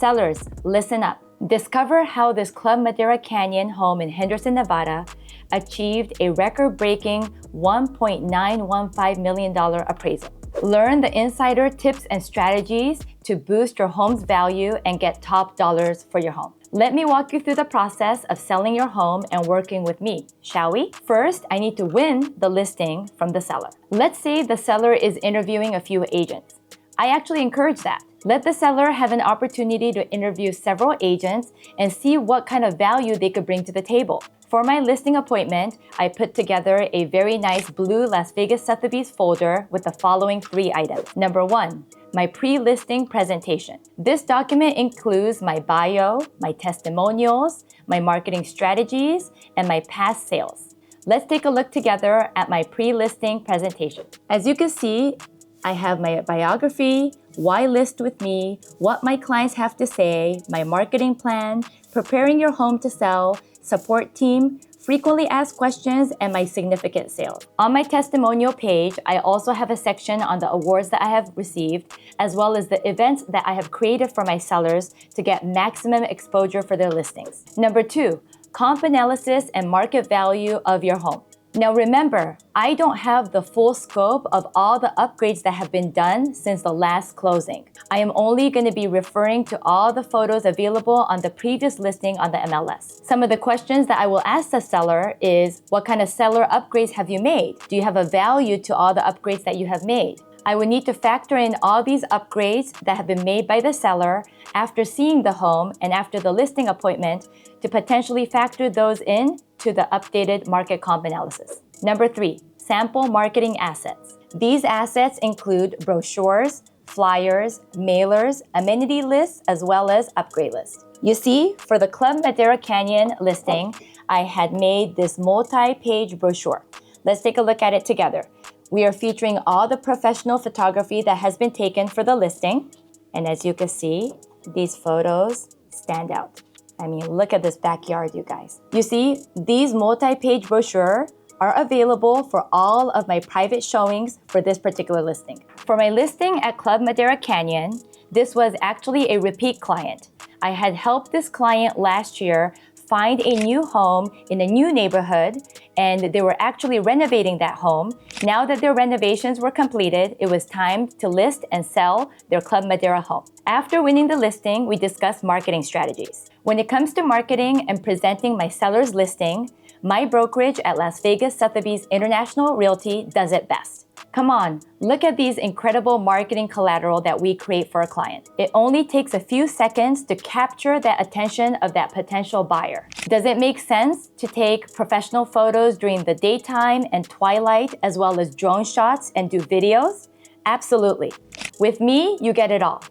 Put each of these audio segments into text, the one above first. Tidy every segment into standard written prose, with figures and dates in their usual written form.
Sellers, listen up. Discover how this Club Madeira Canyon home in Henderson, Nevada achieved a record-breaking $1.915 million appraisal. Learn the insider tips and strategies to boost your home's value and get top dollars for your home. Let me walk you through the process of selling your home and working with me, shall we? First, I need to win the listing from the seller. Let's say the seller is interviewing a few agents. I actually encourage that. Let the seller have an opportunity to interview several agents and see what kind of value they could bring to the table. For my listing appointment, I put together a very nice blue Las Vegas Sotheby's folder with the following 3 items. Number 1, my pre-listing presentation. This document includes my bio, my testimonials, my marketing strategies, and my past sales. Let's take a look together at my pre-listing presentation. As you can see, I have my biography, why list with me, what my clients have to say, my marketing plan, preparing your home to sell, support team, frequently asked questions, and my significant sales. On my testimonial page, I also have a section on the awards that I have received, as well as the events that I have created for my sellers to get maximum exposure for their listings. Number 2, comp analysis and market value of your home. Now remember, I don't have the full scope of all the upgrades that have been done since the last closing. I am only going to be referring to all the photos available on the previous listing on the MLS. Some of the questions that I will ask the seller is, what kind of seller upgrades have you made? Do you have a value to all the upgrades that you have made? I would need to factor in all these upgrades that have been made by the seller after seeing the home and after the listing appointment to potentially factor those in to the updated market comp analysis. Number 3, sample marketing assets. These assets include brochures, flyers, mailers, amenity lists, as well as upgrade lists. You see, for the Club Madeira Canyon listing, I had made this multi-page brochure. Let's take a look at it together. We are featuring all the professional photography that has been taken for the listing. And as you can see, these photos stand out. I mean, look at this backyard, you guys. You see, these multi-page brochures are available for all of my private showings for this particular listing. For my listing at Club Madeira Canyon, this was actually a repeat client. I had helped this client last year find a new home in a new neighborhood, and they were actually renovating that home. Now that their renovations were completed, it was time to list and sell their Club Madeira home. After winning the listing, we discussed marketing strategies. When it comes to marketing and presenting my seller's listing, my brokerage at Las Vegas Sotheby's International Realty does it best. Come on, look at these incredible marketing collateral that we create for a client. It only takes a few seconds to capture that attention of that potential buyer. Does it make sense to take professional photos during the daytime and twilight, as well as drone shots and do videos? Absolutely. With me, you get it all.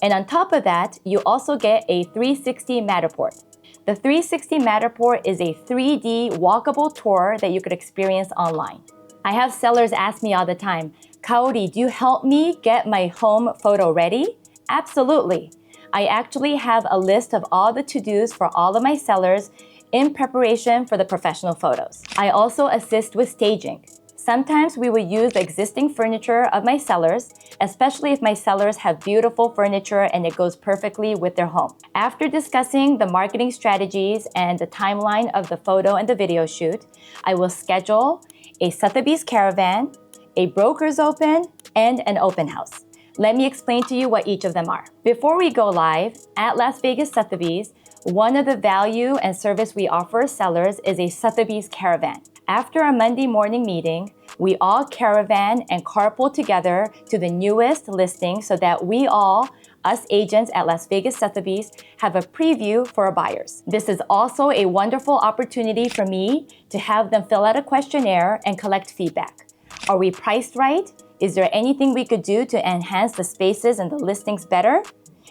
And on top of that, you also get a 360 Matterport. The 360 Matterport is a 3D walkable tour that you could experience online. I have sellers ask me all the time, Kaori, do you help me get my home photo ready? Absolutely. I actually have a list of all the to-dos for all of my sellers in preparation for the professional photos. I also assist with staging. Sometimes we will use the existing furniture of my sellers, especially if my sellers have beautiful furniture and it goes perfectly with their home. After discussing the marketing strategies and the timeline of the photo and the video shoot, I will schedule a Sotheby's caravan, a broker's open, and an open house. Let me explain to you what each of them are. Before we go live, at Las Vegas Sotheby's, one of the value and service we offer sellers is a Sotheby's caravan. After a Monday morning meeting, we all caravan and carpool together to the newest listing so that we all, us agents at Las Vegas Sotheby's, have a preview for our buyers. This is also a wonderful opportunity for me to have them fill out a questionnaire and collect feedback. Are we priced right? Is there anything we could do to enhance the spaces and the listings better?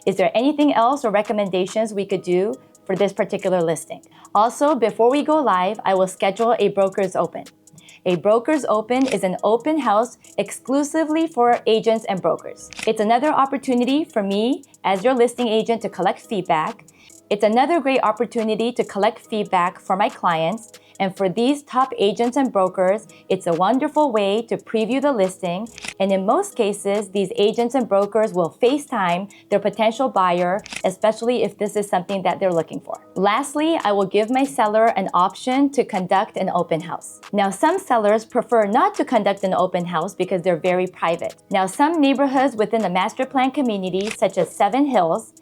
Is there anything else or recommendations we could do for this particular listing? Also, before we go live, I will schedule a broker's open. A broker's open is an open house exclusively for agents and brokers. It's another opportunity for me as your listing agent to collect feedback. It's another great opportunity to collect feedback for my clients And for these top agents and brokers, it's a wonderful way to preview the listing. And in most cases, these agents and brokers will FaceTime their potential buyer, especially if this is something that they're looking for. Lastly, I will give my seller an option to conduct an open house. Now, some sellers prefer not to conduct an open house because they're very private. Now, some neighborhoods within the master plan community, such as Seven Hills,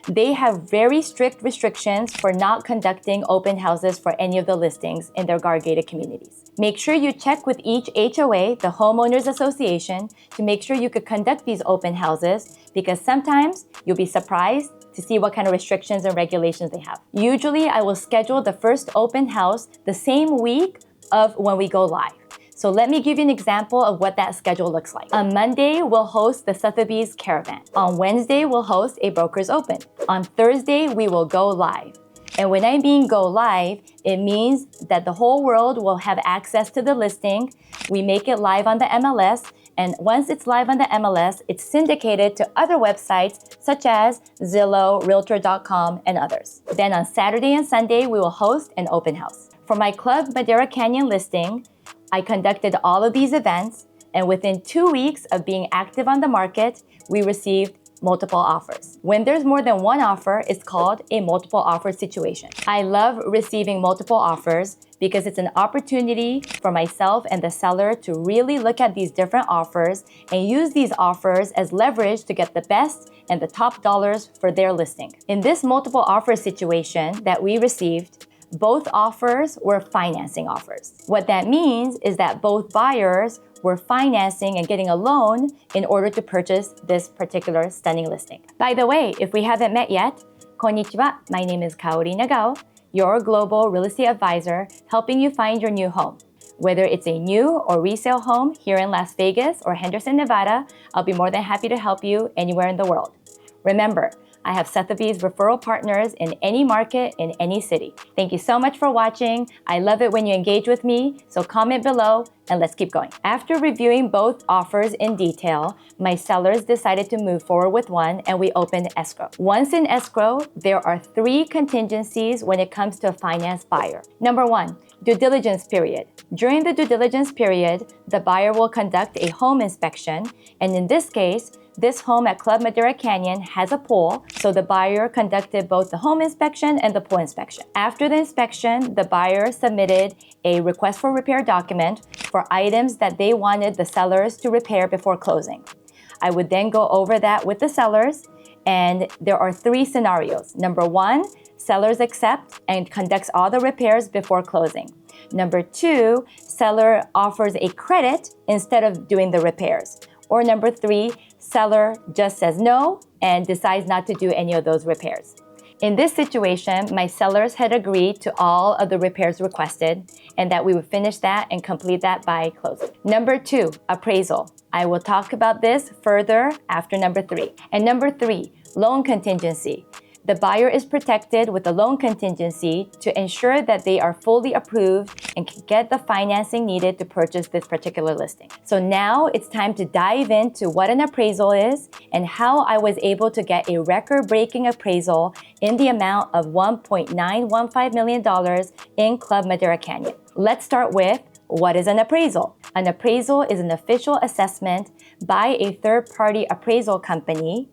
they have very strict restrictions for not conducting open houses for any of the listings in their guard-gated communities. Make sure you check with each HOA, the Homeowners Association, to make sure you could conduct these open houses, because sometimes you'll be surprised to see what kind of restrictions and regulations they have. Usually, I will schedule the first open house the same week of when we go live. So let me give you an example of what that schedule looks like. On Monday, we'll host the Sotheby's Caravan. On Wednesday, we'll host a Broker's Open. On Thursday, we will go live. And when I mean go live, it means that the whole world will have access to the listing. We make it live on the MLS. And once it's live on the MLS, it's syndicated to other websites such as Zillow, Realtor.com, and others. Then on Saturday and Sunday, we will host an open house. For my Club Madeira Canyon listing, I conducted all of these events, and within 2 weeks of being active on the market, we received multiple offers. When there's more than one offer, it's called a multiple offer situation. I love receiving multiple offers because it's an opportunity for myself and the seller to really look at these different offers and use these offers as leverage to get the best and the top dollars for their listing. In this multiple offer situation that we received, both offers were financing offers. What that means is that both buyers were financing and getting a loan in order to purchase this particular stunning listing. By the way, if we haven't met yet, konnichiwa, my name is Kaori Nagao, your global real estate advisor, helping you find your new home. Whether it's a new or resale home here in Las Vegas or Henderson, Nevada, I'll be more than happy to help you anywhere in the world. Remember, I have Sotheby's referral partners in any market, in any city. Thank you so much for watching. I love it when you engage with me, so comment below and let's keep going. After reviewing both offers in detail, my sellers decided to move forward with one and we opened escrow. Once in escrow, there are 3 contingencies when it comes to a finance buyer. Number 1, due diligence period. During the due diligence period, the buyer will conduct a home inspection, and in this case, this home at Club Madeira Canyon has a pool, so the buyer conducted both the home inspection and the pool inspection. After the inspection, the buyer submitted a request for repair document for items that they wanted the sellers to repair before closing. I would then go over that with the sellers, and there are 3 scenarios. Number 1, sellers accept and conducts all the repairs before closing. Number 2, seller offers a credit instead of doing the repairs. Or number 3, seller just says no and decides not to do any of those repairs. In this situation, my sellers had agreed to all of the repairs requested and that we would finish that and complete that by closing. Number 2, appraisal. I will talk about this further after number 3. And number 3, loan contingency. The buyer is protected with a loan contingency to ensure that they are fully approved and can get the financing needed to purchase this particular listing. So now it's time to dive into what an appraisal is and how I was able to get a record-breaking appraisal in the amount of $1.915 million in Club Madeira Canyon. Let's start with, what is an appraisal? An appraisal is an official assessment by a third-party appraisal company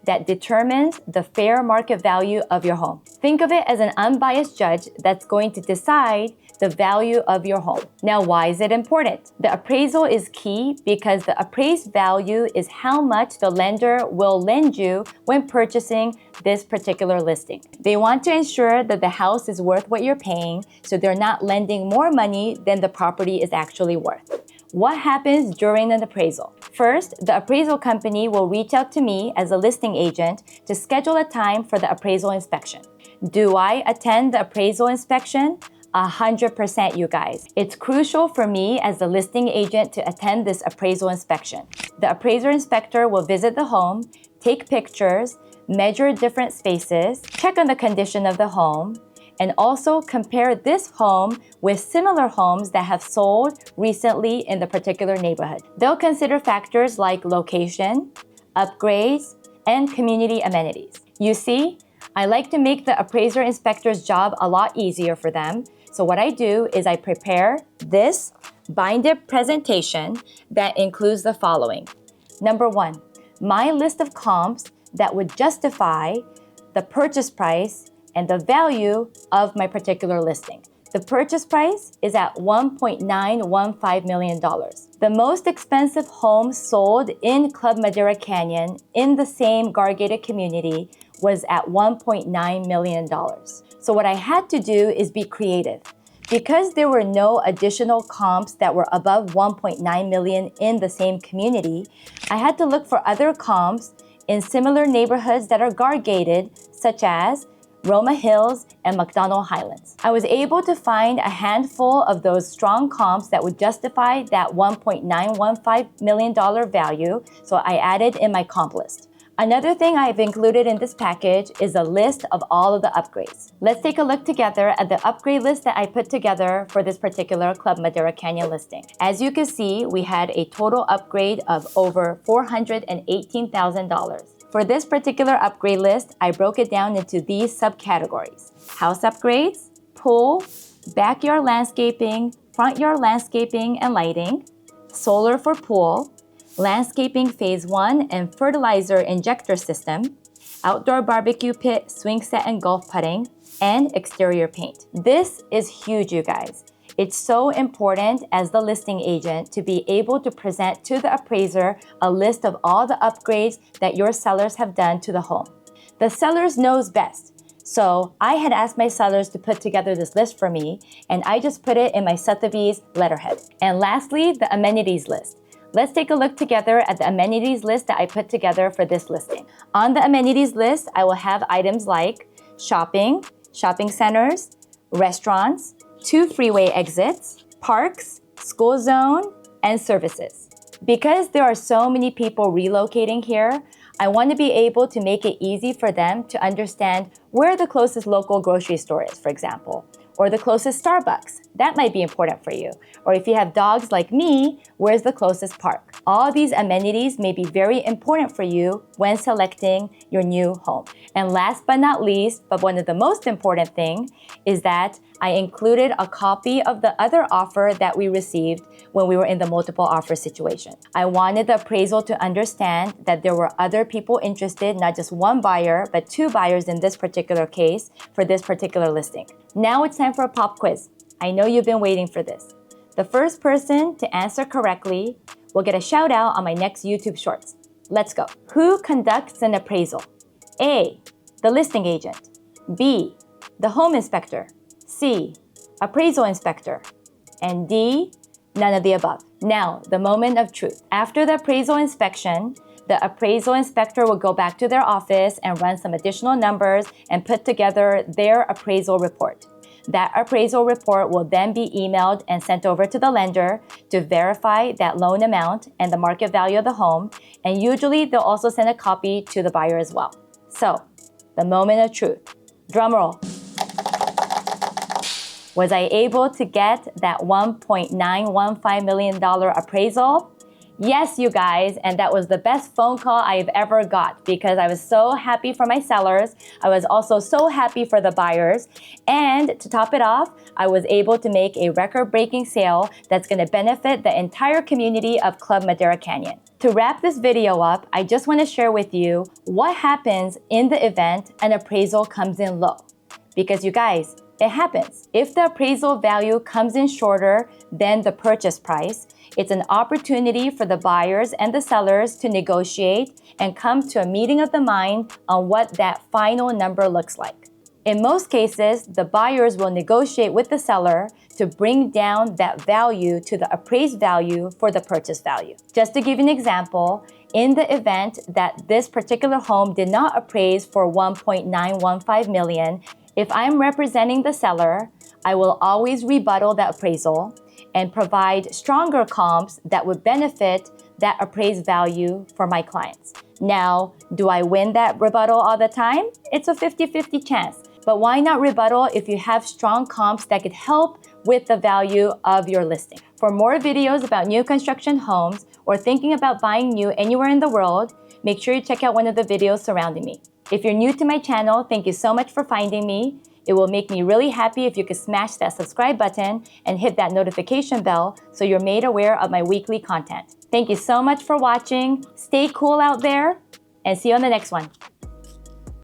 that determines the fair market value of your home. Think of it as an unbiased judge that's going to decide the value of your home. Now, why is it important? The appraisal is key because the appraised value is how much the lender will lend you when purchasing this particular listing. They want to ensure that the house is worth what you're paying, so they're not lending more money than the property is actually worth. What happens during an appraisal? First, the appraisal company will reach out to me as a listing agent to schedule a time for the appraisal inspection. Do I attend the appraisal inspection? 100%, you guys. It's crucial for me as the listing agent to attend this appraisal inspection. The appraiser inspector will visit the home, take pictures, measure different spaces, check on the condition of the home, and also compare this home with similar homes that have sold recently in the particular neighborhood. They'll consider factors like location, upgrades, and community amenities. You see, I like to make the appraiser inspector's job a lot easier for them So what I do is I prepare this binded presentation that includes the following. Number one, my list of comps that would justify the purchase price and the value of my particular listing. The purchase price is at $1.915 million. The most expensive home sold in Club Madeira Canyon in the same gated community was at $1.9 million. So what I had to do is be creative. Because there were no additional comps that were above 1.9 million in the same community, I had to look for other comps in similar neighborhoods that are gated, such as Roma Hills and McDonald Highlands. I was able to find a handful of those strong comps that would justify that $1.915 million value, so I added in my comp list. Another thing I've included in this package is a list of all of the upgrades. Let's take a look together at the upgrade list that I put together for this particular Club Madeira Canyon listing. As you can see, we had a total upgrade of over $418,000. For this particular upgrade list, I broke it down into these subcategories: house upgrades, pool, backyard landscaping, front yard landscaping and lighting, solar for pool, landscaping phase 1 and fertilizer injector system, outdoor barbecue pit, swing set and golf putting, and exterior paint. This is huge, you guys. It's so important as the listing agent to be able to present to the appraiser a list of all the upgrades that your sellers have done to the home. The sellers knows best. So I had asked my sellers to put together this list for me, and I just put it in my Sotheby's letterhead. And lastly, the amenities list. Let's take a look together at the amenities list that I put together for this listing. On the amenities list, I will have items like shopping centers, restaurants, 2 freeway exits, parks, school zone, and services. Because there are so many people relocating here, I want to be able to make it easy for them to understand where the closest local grocery store is, for example, or the closest Starbucks. That might be important for you. Or if you have dogs like me, where's the closest park? All these amenities may be very important for you when selecting your new home. And last but not least, but one of the most important thing, is that I included a copy of the other offer that we received when we were in the multiple offer situation. I wanted the appraisal to understand that there were other people interested, not just one buyer, but 2 buyers in this particular case for this particular listing. Now it's time for a pop quiz. I know you've been waiting for this. The first person to answer correctly will get a shout out on my next YouTube Shorts. Let's go. Who conducts an appraisal? A, the listing agent. B, the home inspector. C, appraisal inspector. And D, none of the above. Now, the moment of truth. After the appraisal inspection, the appraisal inspector will go back to their office and run some additional numbers and put together their appraisal report. That appraisal report will then be emailed and sent over to the lender to verify that loan amount and the market value of the home, and usually they'll also send a copy to the buyer as well. So, the moment of truth. Drum roll. Was I able to get that $1.915 million appraisal? Yes, you guys, and that was the best phone call I've ever got because I was so happy for my sellers. I was also so happy for the buyers. And to top it off, I was able to make a record-breaking sale that's going to benefit the entire community of Club Madeira Canyon. To wrap this video up, I just want to share with you what happens in the event an appraisal comes in low. Because you guys, it happens. If the appraisal value comes in shorter than the purchase price, it's an opportunity for the buyers and the sellers to negotiate and come to a meeting of the mind on what that final number looks like. In most cases, the buyers will negotiate with the seller to bring down that value to the appraised value for the purchase value. Just to give you an example, in the event that this particular home did not appraise for $1.915 million, if I'm representing the seller, I will always rebuttal that appraisal and provide stronger comps that would benefit that appraised value for my clients. Now, do I win that rebuttal all the time? It's a 50-50 chance. But why not rebuttal if you have strong comps that could help with the value of your listing? For more videos about new construction homes or thinking about buying new anywhere in the world, make sure you check out one of the videos surrounding me. If you're new to my channel, thank you so much for finding me. It will make me really happy if you could smash that subscribe button and hit that notification bell so you're made aware of my weekly content. Thank you so much for watching. Stay cool out there and see you on the next one.